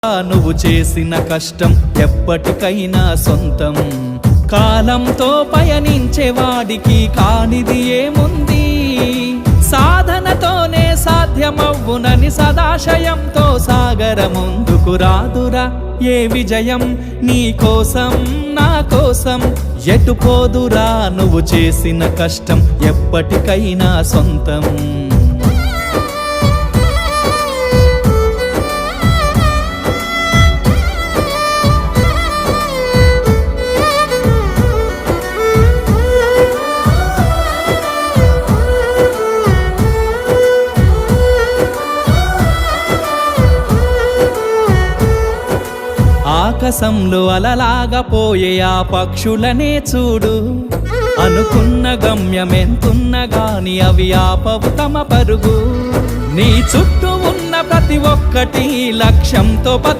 నువ్వు చేసిన కష్టం ఎప్పటికైనా సొంతం. కాలంతో పయనించేవాడికి కానిది ఏముంది, సాధనతోనే సాధ్యమవ్వునని సదాశయంతో సాగర ముందుకు రాదురా ఏ విజయం. నీ కోసం నా కోసం ఎటు పోదురా నువ్వు చేసిన కష్టం ఎప్పటికైనా సొంతం. ఆకాశంలో అలలాగా పోయే ఆ పక్షులనే చూడు, అనుకున్న గమ్యమెంతున్న గాని అవి ఆపవు తమ పరుగు. నీ చుట్టూ ఉన్న ప్రతి ఒక్కటి లక్ష్యంతో